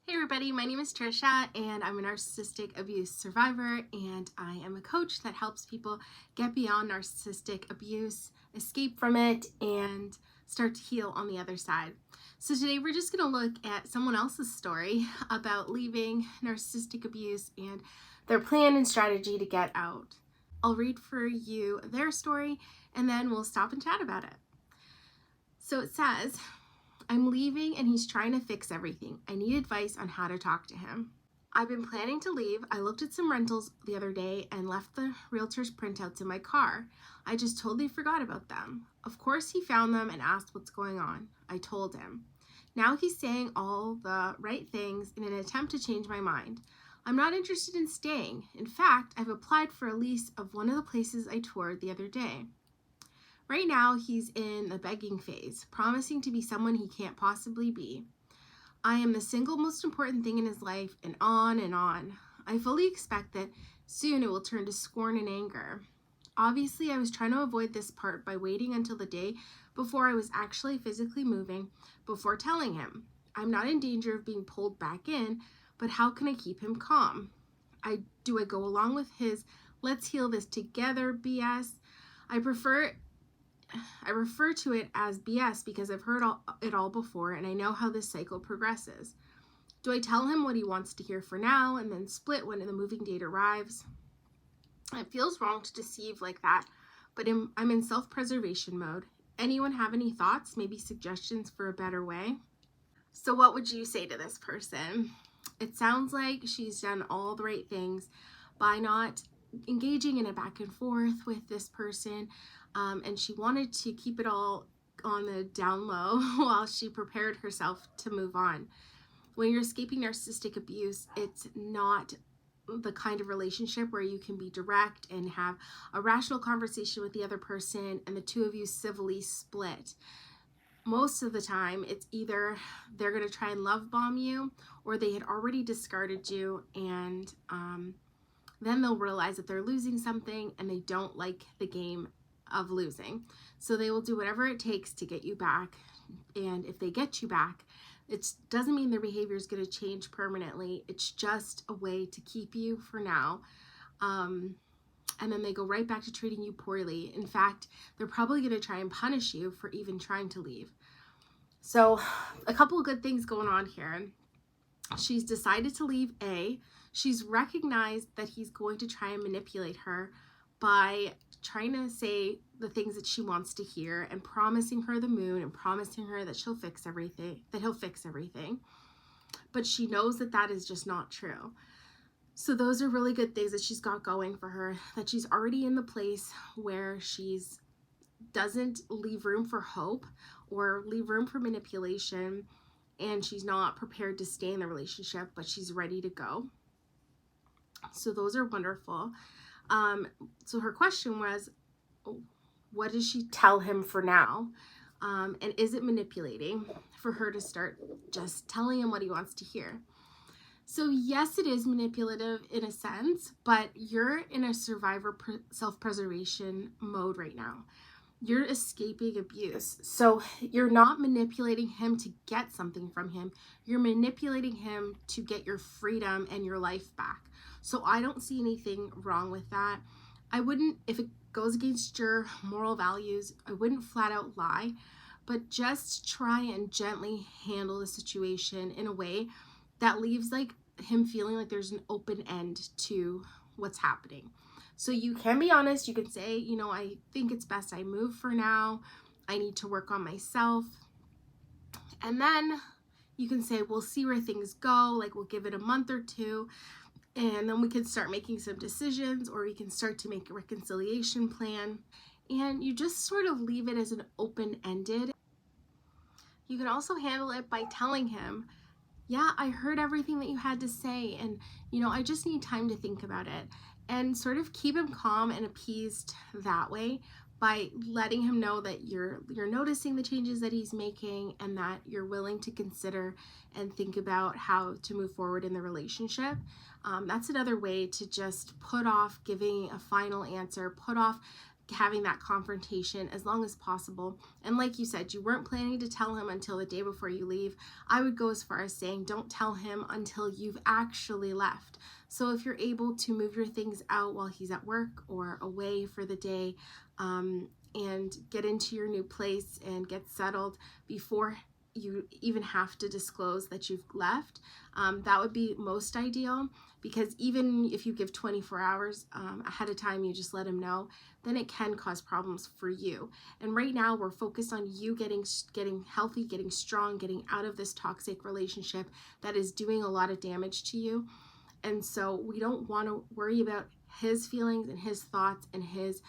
Hey everybody, my name is Trisha and I'm a narcissistic abuse survivor, and I am a coach that helps people get beyond narcissistic abuse, escape from it, and start to heal on the other side. So today we're just going to look at someone else's story about leaving narcissistic abuse and their plan and strategy to get out. I'll read for you their story and then we'll stop and chat about it. So it says, I'm leaving and he's trying to fix everything. I need advice on how to talk to him. I've been planning to leave. I looked at some rentals the other day and left the realtor's printouts in my car. I just totally forgot about them. Of course he found them and asked what's going on. I told him. Now he's saying all the right things in an attempt to change my mind. I'm not interested in staying. In fact, I've applied for a lease of one of the places I toured the other day. Right now, he's in the begging phase, promising to be someone he can't possibly be. I am the single most important thing in his life, and on and on. I fully expect that soon it will turn to scorn and anger. Obviously, I was trying to avoid this part by waiting until the day before I was actually physically moving before telling him. I'm not in danger of being pulled back in, but how can I keep him calm? Do I go along with his let's heal this together BS? I refer to it as BS because I've heard it all before and I know how this cycle progresses. Do I tell him what he wants to hear for now and then split when the moving date arrives? It feels wrong to deceive like that, but I'm in self-preservation mode. Anyone have any thoughts, maybe suggestions for a better way? So what would you say to this person? It sounds like she's done all the right things by not engaging in a back and forth with this person. And she wanted to keep it all on the down low while she prepared herself to move on. When you're escaping narcissistic abuse, it's not the kind of relationship where you can be direct and have a rational conversation with the other person and the two of you civilly split. Most of the time, it's either they're going to try and love bomb you or they had already discarded you, and then they'll realize that they're losing something and they don't like the game of losing. So they will do whatever it takes to get you back. And if they get you back, it doesn't mean their behavior is going to change permanently. It's just a way to keep you for now. And then they go right back to treating you poorly. In fact, they're probably going to try and punish you for even trying to leave. So a couple of good things going on here. She's decided to leave A. She's recognized that he's going to try and manipulate her by trying to say the things that she wants to hear and promising her the moon and promising her that he'll fix everything. But she knows that that is just not true. So those are really good things that she's got going for her, that she's already in the place where she's doesn't leave room for hope or leave room for manipulation, and she's not prepared to stay in the relationship, but she's ready to go. So those are wonderful. So her question was, what does she tell him for now? And is it manipulating for her to start just telling him what he wants to hear? So yes, it is manipulative in a sense, but you're in a survivor self-preservation mode right now. You're escaping abuse. So you're not manipulating him to get something from him. You're manipulating him to get your freedom and your life back. So I don't see anything wrong with that. I wouldn't, if it goes against your moral values, I wouldn't flat out lie, but just try and gently handle the situation in a way that leaves like him feeling like there's an open end to what's happening. So you can be honest. You can say, I think it's best I move for now. I need to work on myself. And then you can say, we'll see where things go. Like we'll give it a month or two. And then we can start making some decisions, or we can start to make a reconciliation plan. And you just sort of leave it as an open-ended. You can also handle it by telling him, yeah, I heard everything that you had to say, and I just need time to think about it. And sort of keep him calm and appeased that way by letting him know that you're noticing the changes that he's making and that you're willing to consider and think about how to move forward in the relationship. That's another way to just put off giving a final answer, put off having that confrontation as long as possible. And like you said, you weren't planning to tell him until the day before you leave. I would go as far as saying don't tell him until you've actually left. So if you're able to move your things out while he's at work or away for the day, and get into your new place and get settled before you even have to disclose that you've left, that would be most ideal, because even if you give 24 hours ahead of time, you just let him know, then it can cause problems for you. And right now we're focused on you getting healthy, getting strong, getting out of this toxic relationship that is doing a lot of damage to you. And so we don't want to worry about his feelings and his thoughts and his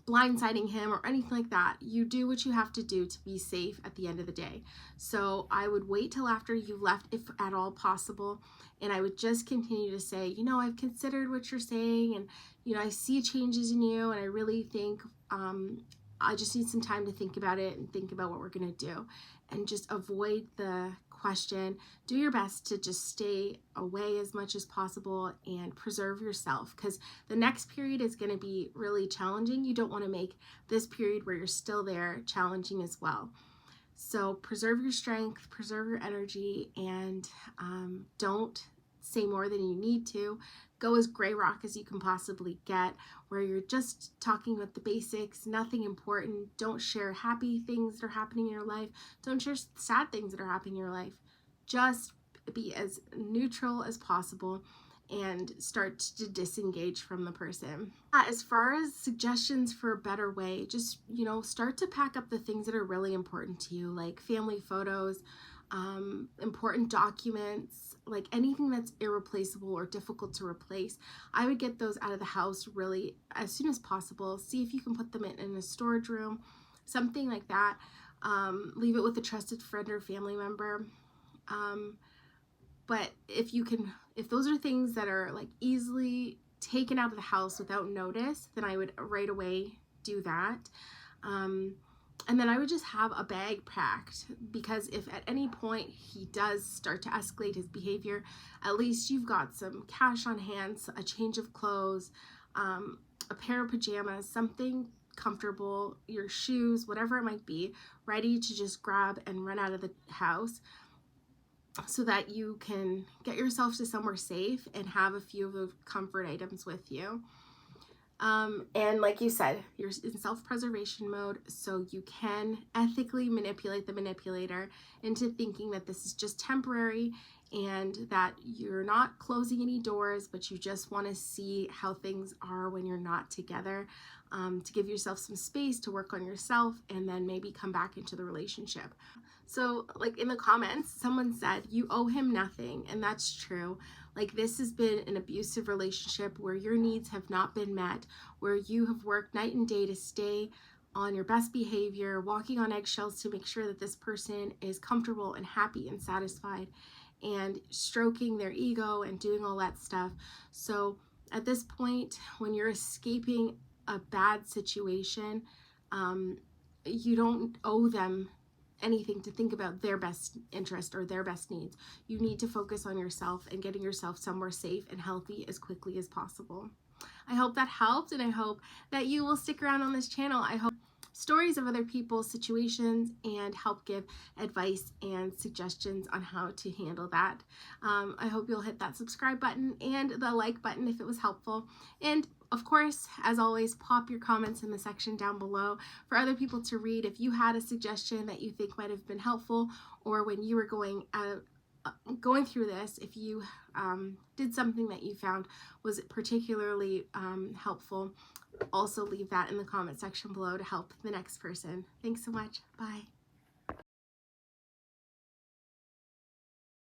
blindsiding him or anything like that. You do what you have to do to be safe at the end of the day. So I would wait till after you left, if at all possible, and I would just continue to say, I've considered what you're saying, and I see changes in you, and I really think I just need some time to think about it and think about what we're going to do, and just avoid the question. Do your best to just stay away as much as possible and preserve yourself, because the next period is going to be really challenging. You don't want to make this period where you're still there challenging as well. So preserve your strength, preserve your energy, and don't say more than you need to. Go as gray rock as you can possibly get, where you're just talking about the basics, nothing important. Don't share happy things that are happening in your life. Don't share sad things that are happening in your life. Just be as neutral as possible and start to disengage from the person. As far as suggestions for a better way, just, start to pack up the things that are really important to you, like family photos, important documents, like anything that's irreplaceable or difficult to replace. I would get those out of the house really as soon as possible. See if you can put them in a storage room, something like that. Leave it with a trusted friend or family member. But if those are things that are like easily taken out of the house without notice, then I would right away do that. And then I would just have a bag packed, because if at any point he does start to escalate his behavior, at least you've got some cash on hand, a change of clothes, a pair of pajamas, something comfortable, your shoes, whatever it might be, ready to just grab and run out of the house, so that you can get yourself to somewhere safe and have a few of the comfort items with you. And like you said, you're in self-preservation mode, so you can ethically manipulate the manipulator into thinking that this is just temporary and that you're not closing any doors, but you just want to see how things are when you're not together, to give yourself some space to work on yourself and then maybe come back into the relationship. So like in the comments, someone said, you owe him nothing, and that's true. Like, this has been an abusive relationship where your needs have not been met, where you have worked night and day to stay on your best behavior, walking on eggshells to make sure that this person is comfortable and happy and satisfied, and stroking their ego and doing all that stuff. So at this point, when you're escaping a bad situation, you don't owe them anything to think about their best interest or their best needs. You need to focus on yourself and getting yourself somewhere safe and healthy as quickly as possible. I hope that helped, and I hope that you will stick around on this channel. I hope stories of other people's situations and help give advice and suggestions on how to handle that. I hope you'll hit that subscribe button and the like button if it was helpful. And of course, as always, pop your comments in the section down below for other people to read. If you had a suggestion that you think might have been helpful, or when you were going through this, if you did something that you found was particularly helpful, also leave that in the comment section below to help the next person. Thanks so much. Bye.